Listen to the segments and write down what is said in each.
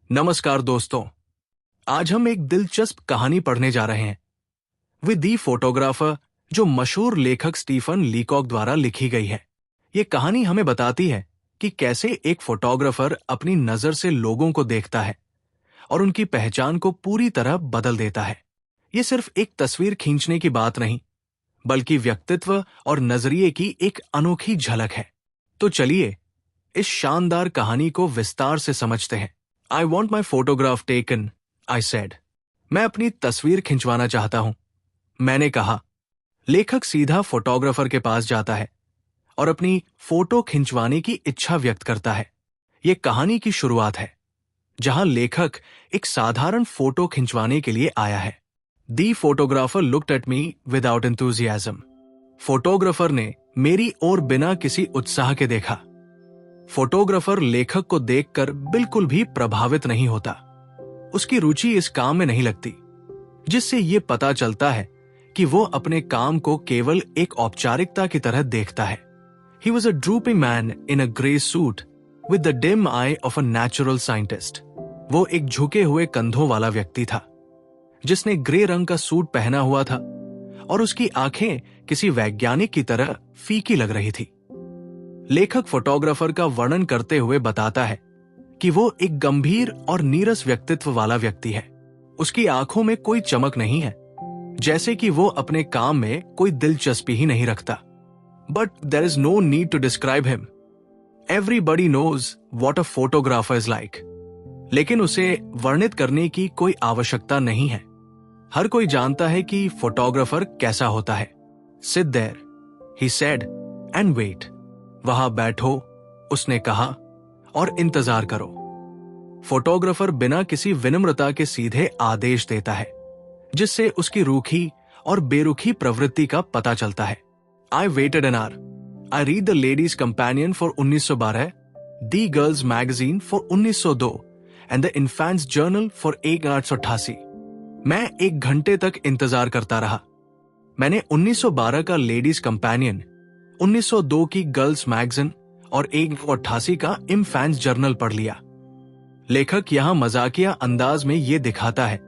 नमस्कार दोस्तों, आज हम एक दिलचस्प कहानी पढ़ने जा रहे हैं विद दी फोटोग्राफर, जो मशहूर लेखक स्टीफन लीकॉक द्वारा लिखी गई है। ये कहानी हमें बताती है कि कैसे एक फोटोग्राफर अपनी नजर से लोगों को देखता है और उनकी पहचान को पूरी तरह बदल देता है। ये सिर्फ एक तस्वीर खींचने की बात नहीं, बल्कि व्यक्तित्व और नजरिए की एक अनोखी झलक है। तो चलिए इस शानदार कहानी को विस्तार से समझते हैं। I want my photograph taken, I said. मैं अपनी तस्वीर खिंचवाना चाहता हूं, मैंने कहा। लेखक सीधा फोटोग्राफर के पास जाता है और अपनी फोटो खिंचवाने की इच्छा व्यक्त करता है। यह कहानी की शुरुआत है, जहां लेखक एक साधारण फोटो खिंचवाने के लिए आया है। The photographer looked at me without enthusiasm. Photographer ने मेरी ओर बिना किसी उत्साह के देखा। फोटोग्राफर लेखक को देखकर बिल्कुल भी प्रभावित नहीं होता। उसकी रुचि इस काम में नहीं लगती, जिससे ये पता चलता है कि वो अपने काम को केवल एक औपचारिकता की तरह देखता है। He was a drooping man in a grey suit with the dim eye of a natural scientist. वो एक झुके हुए कंधों वाला व्यक्ति था, जिसने ग्रे रंग का सूट पहना हुआ था और उसकी आंखें किसी वैज्ञानिक की तरह फीकी लग रही थी। लेखक फोटोग्राफर का वर्णन करते हुए बताता है कि वो एक गंभीर और नीरस व्यक्तित्व वाला व्यक्ति है। उसकी आंखों में कोई चमक नहीं है, जैसे कि वो अपने काम में कोई दिलचस्पी ही नहीं रखता। But there is no need to describe him. Everybody knows what a photographer is like. लेकिन उसे वर्णित करने की कोई आवश्यकता नहीं है। हर कोई जानता है कि फोटोग्राफर कैसा होता है। Sit there, he said, and wait. वहां बैठो, उसने कहा, और इंतजार करो। फोटोग्राफर बिना किसी विनम्रता के सीधे आदेश देता है, जिससे उसकी रूखी और बेरुखी प्रवृत्ति का पता चलता है। I waited an hour. I read the ladies companion for 1912, the girls magazine for 1902 and the infants journal for 1888। मैं 1 घंटे तक इंतजार करता रहा। मैंने 1912 का लेडीज कंपेनियन, 1902 की गर्ल्स मैगजीन और 1888 का इन्फेंट्स जर्नल पढ़ लिया। लेखक यहां मजाकिया अंदाज में यह दिखाता है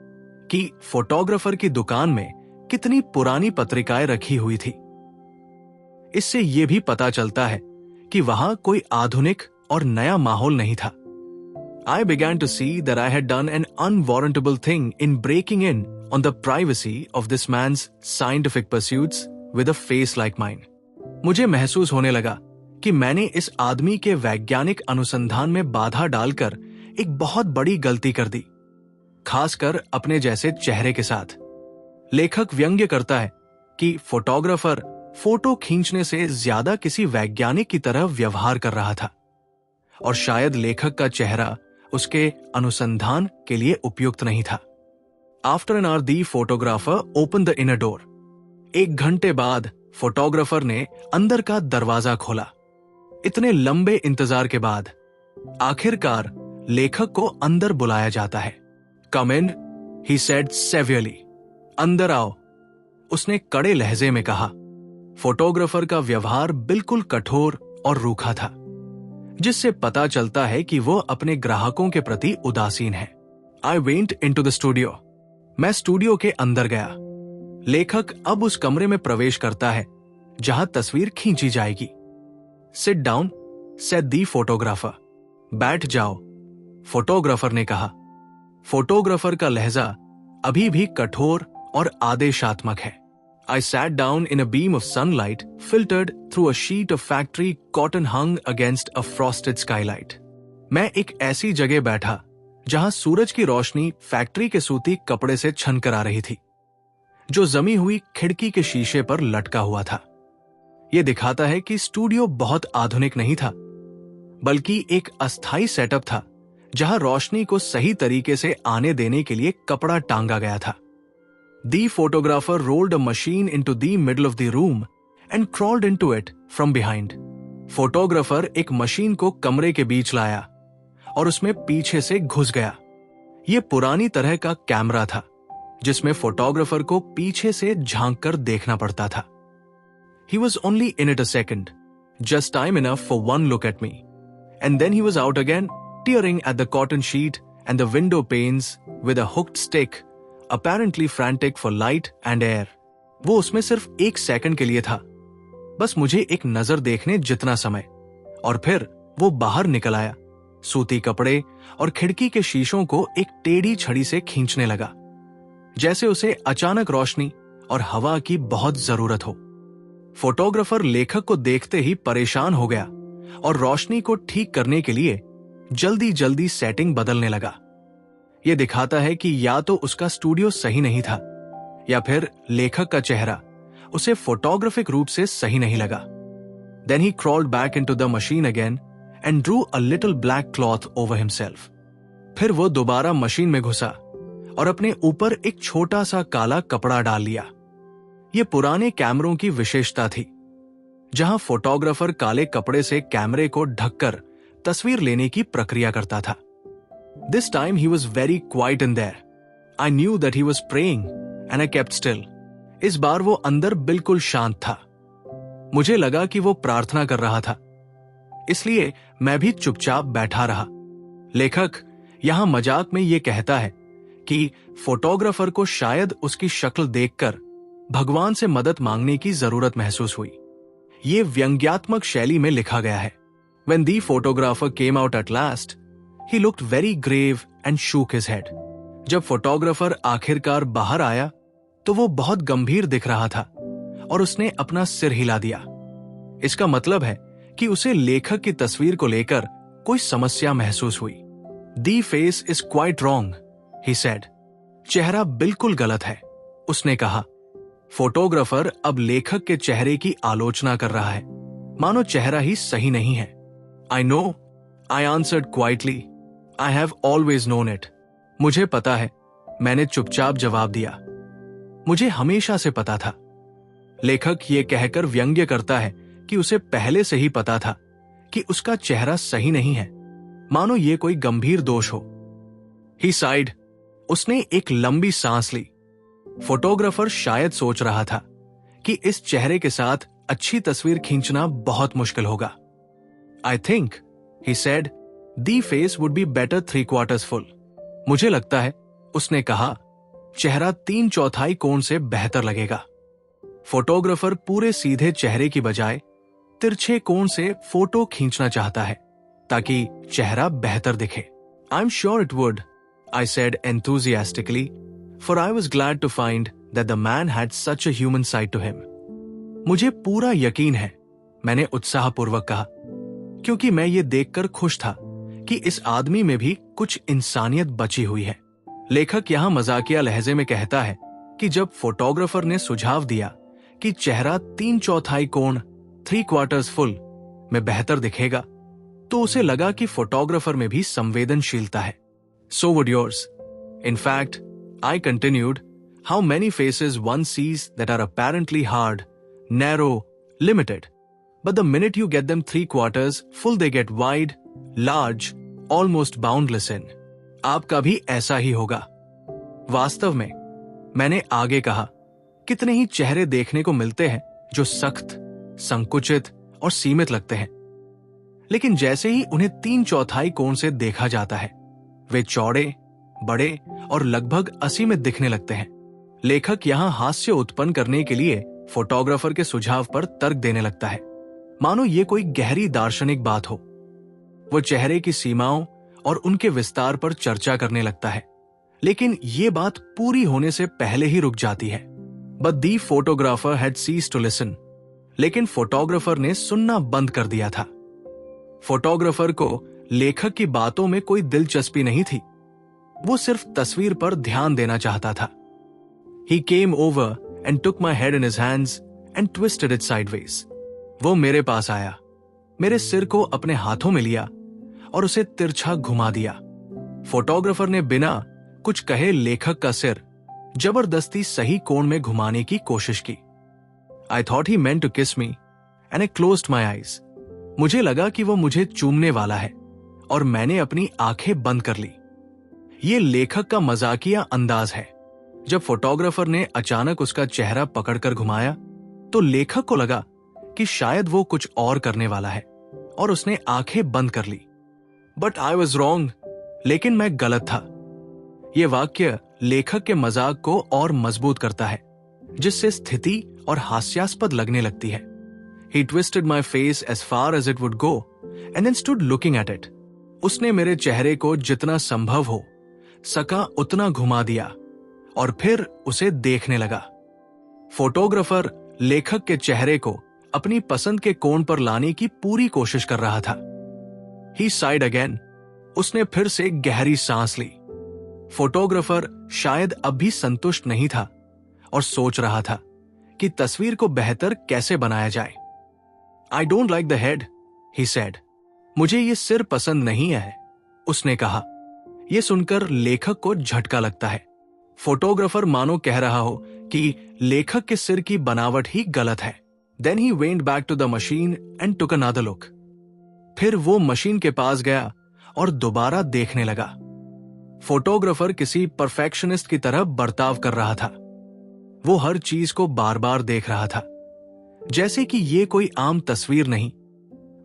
कि फोटोग्राफर की दुकान में कितनी पुरानी पत्रिकाएं रखी हुई थी। इससे यह भी पता चलता है कि वहां कोई आधुनिक और नया माहौल नहीं था। I began to see that I had done an unwarrantable thing in breaking in on the privacy of this man's scientific pursuits with a face like mine. मुझे महसूस होने लगा कि मैंने इस आदमी के वैज्ञानिक अनुसंधान में बाधा डालकर एक बहुत बड़ी गलती कर दी, खासकर अपने जैसे चेहरे के साथ। लेखक व्यंग्य करता है कि फोटोग्राफर फोटो खींचने से ज्यादा किसी वैज्ञानिक की तरह व्यवहार कर रहा था, और शायद लेखक का चेहरा उसके अनुसंधान के लिए उपयुक्त नहीं था। After an hour the photographer open the inner door. 1 घंटे बाद फोटोग्राफर ने अंदर का दरवाजा खोला। इतने लंबे इंतजार के बाद आखिरकार लेखक को अंदर बुलाया जाता है। कम इन, ही सेड सेवियरली। अंदर आओ, उसने कड़े लहजे में कहा। फोटोग्राफर का व्यवहार बिल्कुल कठोर और रूखा था, जिससे पता चलता है कि वो अपने ग्राहकों के प्रति उदासीन है। I went into the studio. मैं स्टूडियो के अंदर गया। लेखक अब उस कमरे में प्रवेश करता है जहां तस्वीर खींची जाएगी। सिट डाउन, सेड दी फोटोग्राफर। बैठ जाओ, फोटोग्राफर ने कहा। फोटोग्राफर का लहजा अभी भी कठोर और आदेशात्मक है। I sat down in a beam of sunlight filtered through a sheet of factory cotton hung against a frosted skylight. मैं एक ऐसी जगह बैठा जहां सूरज की रोशनी फैक्ट्री के सूती कपड़े से छनकर आ रही थी, जो जमी हुई खिड़की के शीशे पर लटका हुआ था। यह दिखाता है कि स्टूडियो बहुत आधुनिक नहीं था, बल्कि एक अस्थायी सेटअप था जहां रोशनी को सही तरीके से आने देने के लिए कपड़ा टांगा गया था। The photographer rolled a machine into the middle of the room and crawled into it from behind. Photographer एक मशीन को कमरे के बीच लाया और उसमें पीछे से घुस गया। यह पुरानी तरह का कैमरा था, जिसमें फोटोग्राफर को पीछे से झांक कर देखना पड़ता था। He was only in it a second, just time enough for one look at me, and then he was out again, tearing at the cotton sheet and the window panes with a hooked stick, apparently frantic for light and air. वो उसमें सिर्फ 1 second के लिए था, बस मुझे एक नजर देखने जितना समय, और फिर वो बाहर निकल आया, सूती कपड़े और खिड़की के शीशों को एक टेढ़ी छड़ी से खींचने लगा, जैसे उसे अचानक रोशनी और हवा की बहुत जरूरत हो। फोटोग्राफर लेखक को देखते ही परेशान हो गया और रोशनी को ठीक करने के लिए जल्दी जल्दी सेटिंग बदलने लगा। यह दिखाता है कि या तो उसका स्टूडियो सही नहीं था या फिर लेखक का चेहरा उसे फोटोग्राफिक रूप से सही नहीं लगा। Then he crawled back into the machine again and drew a little black cloth over himself. फिर वो दोबारा मशीन में घुसा और अपने ऊपर एक छोटा सा काला कपड़ा डाल लिया। ये पुराने कैमरों की विशेषता थी, जहां फोटोग्राफर काले कपड़े से कैमरे को ढककर तस्वीर लेने की प्रक्रिया करता था। This time he was very quiet in there. I knew that he was praying and I kept still. इस बार वो अंदर बिल्कुल शांत था। मुझे लगा कि वो प्रार्थना कर रहा था, इसलिए मैं भी चुपचाप बैठा रहा। लेखक यहां मजाक में ये कहता है कि फोटोग्राफर को शायद उसकी शक्ल देखकर भगवान से मदद मांगने की जरूरत महसूस हुई। ये व्यंग्यात्मक शैली में लिखा गया है। When the photographer came out at last, he looked very grave and shook his head. जब फोटोग्राफर आखिरकार बाहर आया तो वो बहुत गंभीर दिख रहा था और उसने अपना सिर हिला दिया। इसका मतलब है कि उसे लेखक की तस्वीर को लेकर कोई समस्या महसूस हुई। The face is quite wrong, he said. चेहरा बिल्कुल गलत है, उसने कहा। फोटोग्राफर अब लेखक के चेहरे की आलोचना कर रहा है, मानो चेहरा ही सही नहीं है। I know, I answered quietly. I have always known it. मुझे पता है, मैंने चुपचाप जवाब दिया। मुझे हमेशा से पता था। लेखक ये कहकर व्यंग्य करता है कि उसे पहले से ही पता था कि उसका चेहरा सही नहीं है, मानो ये कोई गंभीर दोष हो। He sighed. उसने एक लंबी सांस ली। फोटोग्राफर शायद सोच रहा था कि इस चेहरे के साथ अच्छी तस्वीर खींचना बहुत मुश्किल होगा। I think, he said, the face would be better 3/4 full. मुझे लगता है, उसने कहा, चेहरा 3/4 कोण से बेहतर लगेगा। फोटोग्राफर पूरे सीधे चेहरे की बजाय तिरछे कोण से फोटो खींचना चाहता है ताकि चेहरा बेहतर दिखे। I'm sure it would, I said enthusiastically, for I was glad to find that the man had such a human side to him. मुझे पूरा यकीन है, मैंने उत्साहपूर्वक कहा, क्योंकि मैं ये देखकर खुश था कि इस आदमी में भी कुछ इंसानियत बची हुई है। लेखक यहां मजाकिया लहजे में कहता है कि जब फोटोग्राफर ने सुझाव दिया कि चेहरा 3/4 कोण 3/4 फुल में बेहतर दिखेगा, तो उसे लगा कि फोटोग्राफर में भी संवेदनशीलता है। So would yours. In fact, I continued, how many faces one sees that are apparently hard, narrow, limited. But the minute you get them 3/4 full, they get wide, large, almost boundless in. आपका भी ऐसा ही होगा। वास्तव में, मैंने आगे कहा, कितने ही चेहरे देखने को मिलते हैं जो सख्त, संकुचित और सीमित लगते हैं, लेकिन जैसे ही उन्हें 3/4 कोण से देखा जाता है, वे चौड़े, बड़े और लगभग असीमित दिखने लगते हैं। लेखक यहां हास्य उत्पन्न करने के लिए फोटोग्राफर के सुझाव पर तर्क देने लगता है, मानो ये कोई गहरी दार्शनिक बात हो। वो चेहरे की सीमाओं और उनके विस्तार पर चर्चा करने लगता है, लेकिन ये बात पूरी होने से पहले ही रुक जाती है। But the photographer had ceased to listen. लेकिन फोटोग्राफर ने सुनना बंद कर दिया था। फोटोग्राफर को लेखक की बातों में कोई दिलचस्पी नहीं थी, वो सिर्फ तस्वीर पर ध्यान देना चाहता था। He came over and took my head in his hands and twisted it sideways. वो मेरे पास आया, मेरे सिर को अपने हाथों में लिया और उसे तिरछा घुमा दिया। फोटोग्राफर ने बिना कुछ कहे लेखक का सिर जबरदस्ती सही कोण में घुमाने की कोशिश की। I thought he meant to kiss me and I closed my eyes. मुझे लगा कि वो मुझे चूमने वाला है और मैंने अपनी आंखें बंद कर ली। ये लेखक का मजाकिया अंदाज है। जब फोटोग्राफर ने अचानक उसका चेहरा पकड़कर घुमाया तो लेखक को लगा कि शायद वो कुछ और करने वाला है और उसने आंखें बंद कर ली। बट आई वॉज रॉन्ग, लेकिन मैं गलत था। ये वाक्य लेखक के मजाक को और मजबूत करता है, जिससे स्थिति और हास्यास्पद लगने लगती है। He twisted my face as far as it would go and then stood looking at it. उसने मेरे चेहरे को जितना संभव हो सका उतना घुमा दिया और फिर उसे देखने लगा। फोटोग्राफर लेखक के चेहरे को अपनी पसंद के कोण पर लाने की पूरी कोशिश कर रहा था। He sighed again. उसने फिर से गहरी सांस ली। फोटोग्राफर शायद अब भी संतुष्ट नहीं था और सोच रहा था कि तस्वीर को बेहतर कैसे बनाया जाए। I don't like the head, he said. मुझे ये सिर पसंद नहीं है, उसने कहा। यह सुनकर लेखक को झटका लगता है। फोटोग्राफर मानो कह रहा हो कि लेखक के सिर की बनावट ही गलत है। Then he went back to the machine and took another look. फिर वो मशीन के पास गया और दोबारा देखने लगा। फोटोग्राफर किसी परफेक्शनिस्ट की तरह बर्ताव कर रहा था। वो हर चीज को बार बार देख रहा था, जैसे कि ये कोई आम तस्वीर नहीं,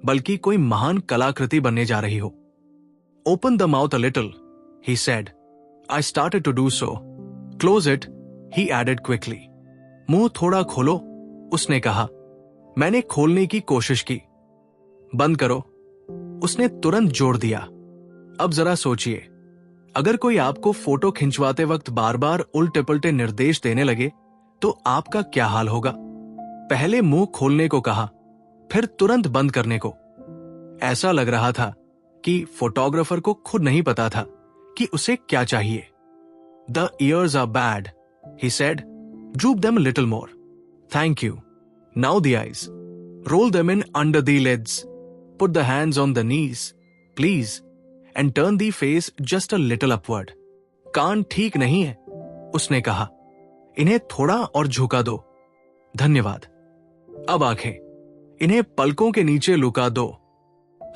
बल्कि कोई महान कलाकृति बनने जा रही हो। Open the mouth a little, he said. I started to do so. Close it, he added quickly. मुंह थोड़ा खोलो, उसने कहा। मैंने खोलने की कोशिश की। बंद करो, उसने तुरंत जोड़ दिया। अब जरा सोचिए, अगर कोई आपको फोटो खिंचवाते वक्त बार बार उल्टे पुल्टे निर्देश देने लगे तो आपका क्या हाल होगा? पहले मुंह खोलने को कहा, फिर तुरंत बंद करने को। ऐसा लग रहा था कि फोटोग्राफर को खुद नहीं पता था कि उसे क्या चाहिए। The ears are bad, he said. Droop them a little more. Thank you. Now the eyes. Roll them in under the lids. Put the hands on the knees, please. And turn the face just a little upward. कान ठीक नहीं है, उसने कहा। इन्हें थोड़ा और झुका दो। धन्यवाद। अब आंखें, इन्हें पलकों के नीचे लुका दो।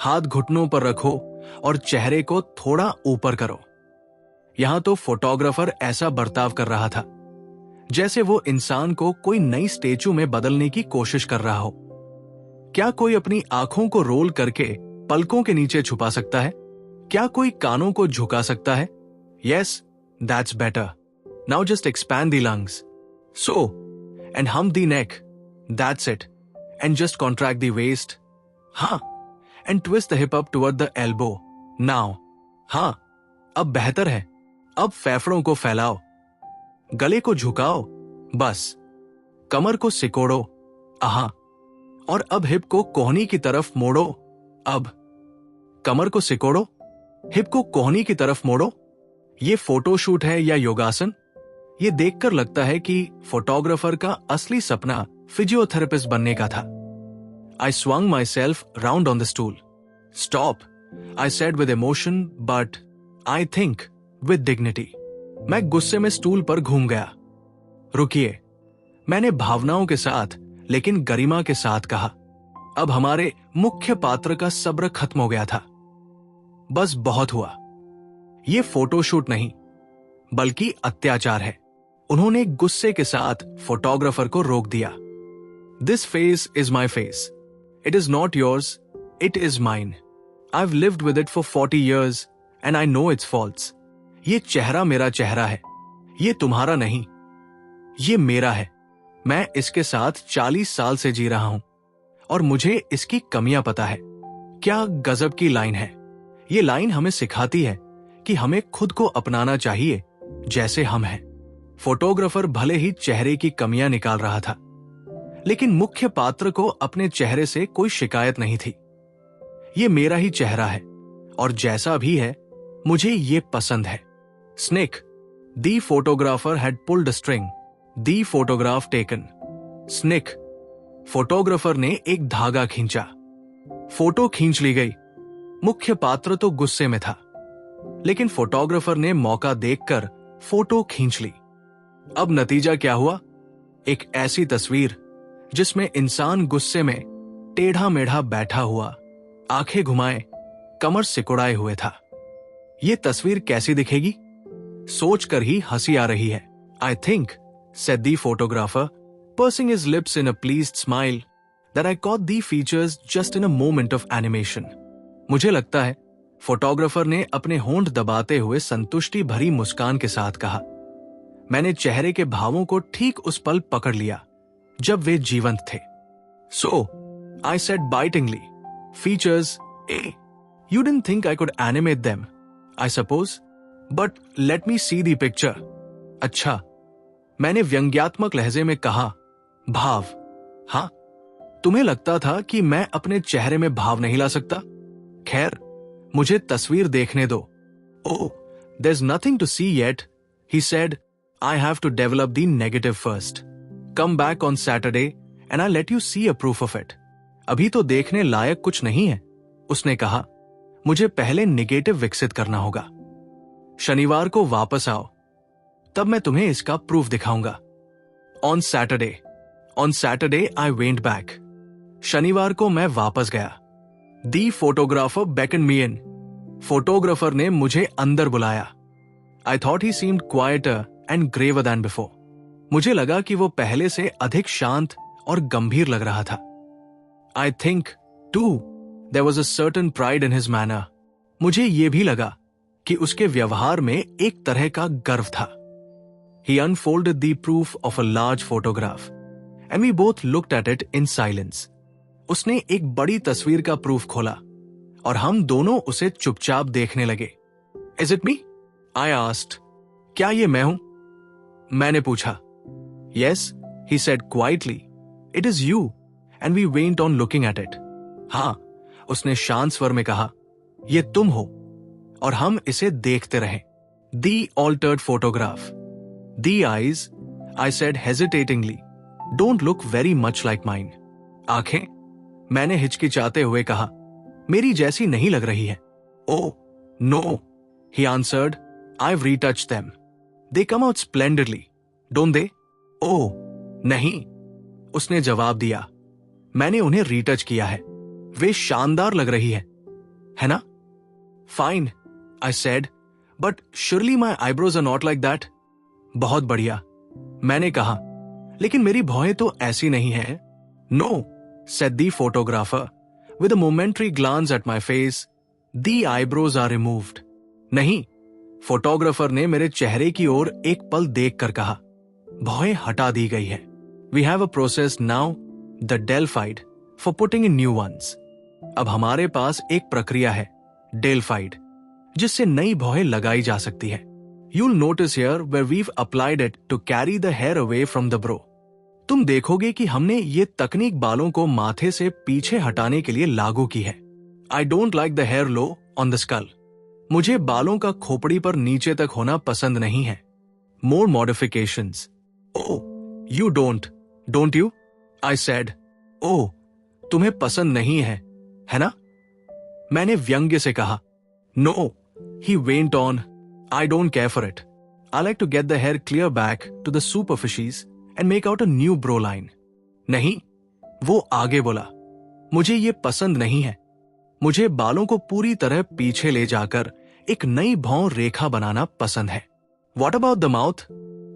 हाथ घुटनों पर रखो और चेहरे को थोड़ा ऊपर करो। यहां तो फोटोग्राफर ऐसा बर्ताव कर रहा था जैसे वो इंसान को कोई नई स्टेचू में बदलने की कोशिश कर रहा हो। क्या कोई अपनी आंखों को रोल करके पलकों के नीचे छुपा सकता है? क्या कोई कानों को झुका सकता है? Yes, that's better. Now just expand the lungs. So, and hump the neck. That's it. And just contract the waist. हाँ, and twist the hip up toward the elbow. Now. हाँ, अब बेहतर है। अब फेफड़ों को फैलाओ, गले को झुकाओ, बस। कमर को सिकोड़ो, आहा। और अब हिप को कोहनी की तरफ मोड़ो। अब कमर को सिकोड़ो, हिप को कोहनी की तरफ मोड़ो। ये फोटोशूट है या योगासन? ये देखकर लगता है कि फोटोग्राफर का असली सपना फिजियोथेरेपिस्ट बनने का था। I swung myself round on the stool. Stop, I said with emotion, but I think with dignity. मैं गुस्से में स्टूल पर घूम गया। रुकिए, मैंने भावनाओं के साथ लेकिन गरिमा के साथ कहा। अब हमारे मुख्य पात्र का सब्र खत्म हो गया था। बस बहुत हुआ। ये फोटोशूट नहीं, बल्कि अत्याचार है। उन्होंने गुस्से के साथ फोटोग्राफर को रोक दिया। This face is my face. It is not yours. It is mine. I've lived with it for 40 years and I know its faults. ये चेहरा मेरा चेहरा है, ये तुम्हारा नहीं। ये मेरा है। मैं इसके साथ 40 साल से जी रहा हूं और मुझे इसकी कमियां पता है। क्या गजब की लाइन है। ये लाइन हमें सिखाती है कि हमें खुद को अपनाना चाहिए जैसे हम हैं। फोटोग्राफर भले ही चेहरे की कमियां निकाल रहा था, लेकिन मुख्य पात्र को अपने चेहरे से कोई शिकायत नहीं थी। ये मेरा ही चेहरा है और जैसा भी है मुझे ये पसंद है। Snick, the photographer had pulled a string. The photograph taken. Snick, photographer ने एक धागा खींचा। फोटो खींच ली गई। मुख्य पात्र तो गुस्से में था, लेकिन फोटोग्राफर ने मौका देखकर फोटो खींच ली। अब नतीजा क्या हुआ? एक ऐसी तस्वीर जिसमें इंसान गुस्से में टेढ़ा मेढ़ा बैठा हुआ, आंखें घुमाए, कमर सिकुड़ाए हुए था। यह तस्वीर कैसी दिखेगी? सोचकर ही हंसी आ रही है। I think, said the photographer, pursing his lips in a pleased smile, that I caught the features just in a moment of animation. मुझे लगता है, फोटोग्राफर ने अपने होंठ दबाते हुए संतुष्टि भरी मुस्कान के साथ कहा। मैंने चेहरे के भावों को ठीक उस पल पकड़ लिया जब वे जीवंत थे। So, I said bitingly, features A. You didn't think I could animate them, I suppose, but let me see the picture. अच्छा, मैंने व्यंग्यात्मक लहजे में कहा, भाव, हाँ, तुम्हें लगता था कि मैं अपने चेहरे में भाव नहीं ला सकता? खैर, मुझे तस्वीर देखने दो। Oh, there's nothing to see yet, he said. I have to develop the negative first. Come back on Saturday and I'll let you see a proof of it. अभी तो देखने लायक कुछ नहीं है, उसने कहा। मुझे पहले निगेटिव विकसित करना होगा। शनिवार को वापस आओ, तब मैं तुम्हें इसका प्रूफ दिखाऊंगा। On Saturday I went back. शनिवार को मैं वापस गया। The photographer beckoned me in. Photographer ने मुझे अंदर बुलाया। I thought he seemed quieter and graver than before. मुझे लगा कि वो पहले से अधिक शांत और गंभीर लग रहा था। I think, too, there was a certain pride in his manner. मुझे ये भी लगा कि उसके व्यवहार में एक तरह का गर्व था। He unfolded the proof of a large photograph, and we both looked at it in silence. उसने एक बड़ी तस्वीर का प्रूफ खोला और हम दोनों उसे चुपचाप देखने लगे। Is it me? I asked. क्या ये मैं हूं? मैंने पूछा। Yes, he said quietly. It is you. And we went on looking at it. हाँ, उसने शांत स्वर में कहा, ये तुम हो, और हम इसे देखते रहे। The altered photograph. The eyes, I said hesitatingly, don't look very much like mine. आंखें, मैंने हिचकिचाते हुए कहा, मेरी जैसी नहीं लग रही है। Oh, no, he answered. I've retouched them. They come out splendidly, don't they? Oh, नहीं, उसने जवाब दिया। मैंने उन्हें रीटच किया है। वे शानदार लग रही है ना? Fine, I said, but surely my eyebrows are not like that. बहुत बढ़िया, मैंने कहा, लेकिन मेरी भौहें तो ऐसी नहीं है। No, said the photographer, with a momentary glance at my face. The eyebrows are removed. नहीं, फोटोग्राफर ने मेरे चेहरे की ओर एक पल देखकर कहा, भौहें हटा दी गई है। We have a process now, the Delphide, for putting in new ones. अब हमारे पास एक प्रक्रिया है, Delphide, जिससे नई भौहें लगाई जा सकती है। You'll notice here where we've applied it to carry the hair away from the brow. तुम देखोगे कि हमने ये तकनीक बालों को माथे से पीछे हटाने के लिए लागू की है। I don't like the hair low on the skull. मुझे बालों का खोपड़ी पर नीचे तक होना पसंद नहीं है। More modifications. Oh, you don't you? I said. Oh, तुम्हें पसंद नहीं है ना? मैंने व्यंग्य से कहा। No, he went on. I don't care for it. I like to get the hair clear back to the superficies and make out a new brow line. नहीं, वो आगे बोला, मुझे ये पसंद नहीं है। मुझे बालों को पूरी तरह पीछे ले जाकर एक नई भौं रेखा बनाना पसंद है। What about the mouth?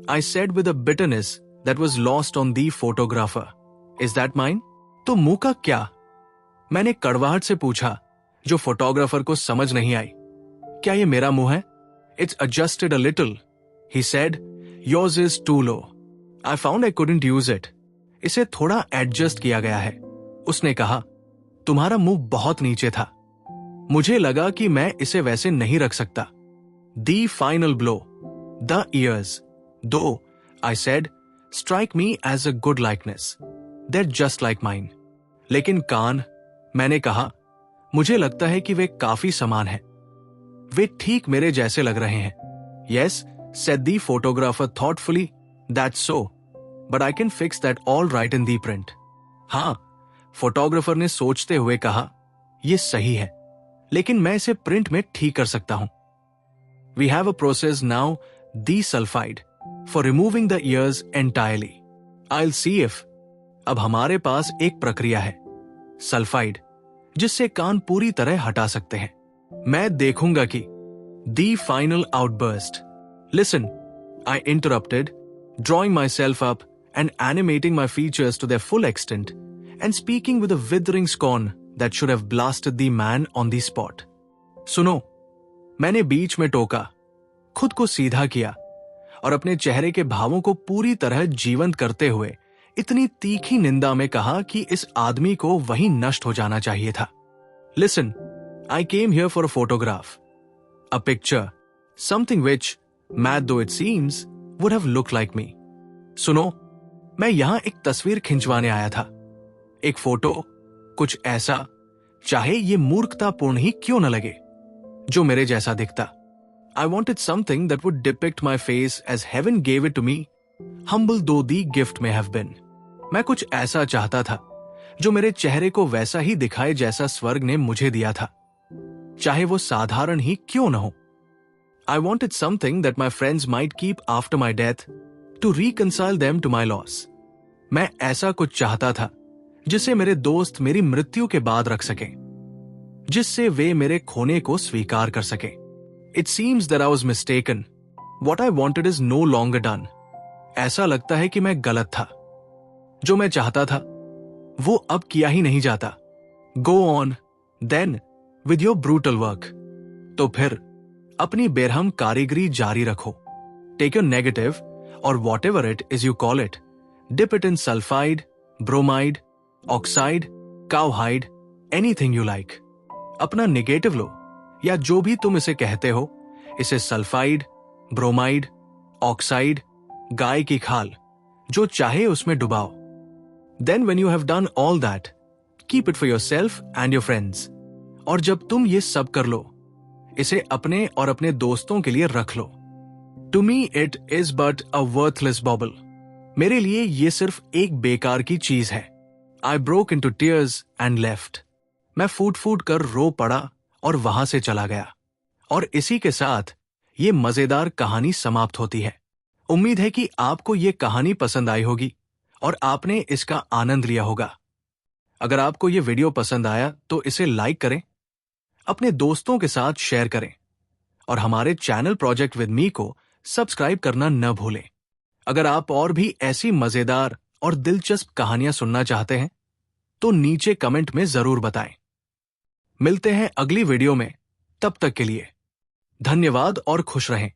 I said with a bitterness that was lost on the photographer. Is that mine? तो मुंह का क्या? मैंने कड़वाहट से पूछा, जो फोटोग्राफर को समझ नहीं आई। क्या ये मेरा मुंह है? It's adjusted a little, he said. Yours is too low. I found I couldn't use it. इसे थोड़ा एडजस्ट किया गया है। उसने कहा, तुम्हारा मुंह बहुत नीचे था। मुझे लगा कि मैं इसे वैसे नहीं रख सकता। The final blow. The ears. Though, I said, strike me as a good likeness. They're just like mine. लेकिन कान, मैंने कहा, मुझे लगता है कि वे काफी समान हैं। वे ठीक मेरे जैसे लग रहे हैं। Yes, said the photographer thoughtfully. That's so. But I can fix that all right in the print. हाँ, फोटोग्राफर ने सोचते हुए कहा, ये सही है, लेकिन मैं इसे प्रिंट में ठीक कर सकता हूं। We have a process now, desulfide, for removing the ears entirely. I'll see if. अब हमारे पास एक प्रक्रिया है, सल्फाइड, जिससे कान पूरी तरह हटा सकते हैं। मैं देखूंगा कि the final outburst. Listen, I interrupted, drawing myself up and animating my features to their full extent and speaking with a withering scorn that should have blasted the man on the spot. सुनो, मैंने बीच में टोका, खुद को सीधा किया और अपने चेहरे के भावों को पूरी तरह जीवंत करते हुए इतनी तीखी निंदा में कहा कि इस आदमी को वहीं नष्ट हो जाना चाहिए था। Listen, I came here for a photograph, a picture, something which, mad though it seems, would have look like me. सुनो, मैं यहां एक तस्वीर खिंचवाने आया था, एक फोटो, कुछ ऐसा, चाहे ये मूर्खतापूर्ण ही क्यों न लगे, जो मेरे जैसा दिखता। I wanted something that would depict my face as heaven gave it to me, humble though the gift may have been. मैं कुछ ऐसा चाहता था जो मेरे चेहरे को वैसा ही दिखाए जैसा स्वर्ग ने मुझे दिया था, चाहे वो साधारण ही क्यों न हो। I wanted something that my friends might keep after my death to reconcile them to my loss. मैं ऐसा कुछ चाहता था जिसे मेरे दोस्त मेरी मृत्यु के बाद रख सकें, जिससे वे मेरे खोने को स्वीकार कर सकें। It seems that I was mistaken. What I wanted is no longer done. ऐसा लगता है कि मैं गलत था। जो मैं चाहता था वो अब किया ही नहीं जाता। Go on, then, with your brutal work. तो फिर अपनी बेरहम कारीगरी जारी रखो। Take your negative, or whatever it is you call it, dip it in sulfide, bromide, oxide, cowhide, anything you like. अपना नेगेटिव लो या जो भी तुम इसे कहते हो, इसे सल्फाइड, ब्रोमाइड, ऑक्साइड, गाय की खाल, जो चाहे उसमें डुबाओ। Then when you have done all that, keep it for yourself and your friends. और जब तुम ये सब कर लो, इसे अपने और अपने दोस्तों के लिए रख लो। To me it is but a worthless bauble. मेरे लिए ये सिर्फ एक बेकार की चीज है। I broke into tears and left. मैं फूट फूट कर रो पड़ा और वहां से चला गया। और इसी के साथ ये मजेदार कहानी समाप्त होती है। उम्मीद है कि आपको ये कहानी पसंद आई होगी और आपने इसका आनंद लिया होगा। अगर आपको ये वीडियो पसंद आया तो इसे लाइक करें, अपने दोस्तों के साथ शेयर करें और हमारे चैनल प्रोजेक्ट विद मी को सब्सक्राइब करना न भूलें। अगर आप और भी ऐसी मजेदार और दिलचस्प कहानियां सुनना चाहते हैं तो नीचे कमेंट में जरूर बताएं। मिलते हैं अगली वीडियो में, तब तक के लिए धन्यवाद और खुश रहें।